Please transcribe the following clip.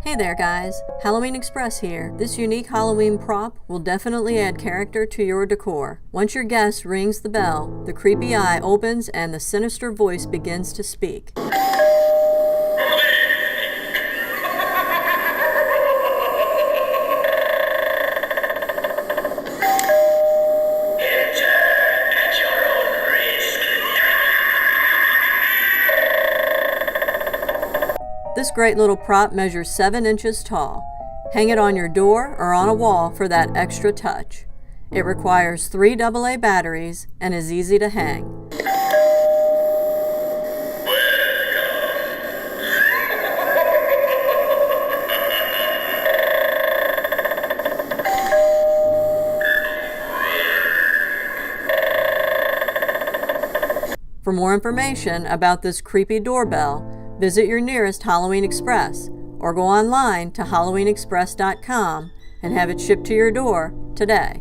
Hey there guys, Halloween Express here. This unique Halloween prop will definitely add character to your decor. Once your guest rings the bell, the creepy eye opens and the sinister voice begins to speak. This great little prop measures 7 inches tall. Hang it on your door or on a wall for that extra touch. It requires 3 AA batteries and is easy to hang. For more information about this creepy doorbell, visit your nearest Halloween Express or go online to halloweenexpress.com and have it shipped to your door today.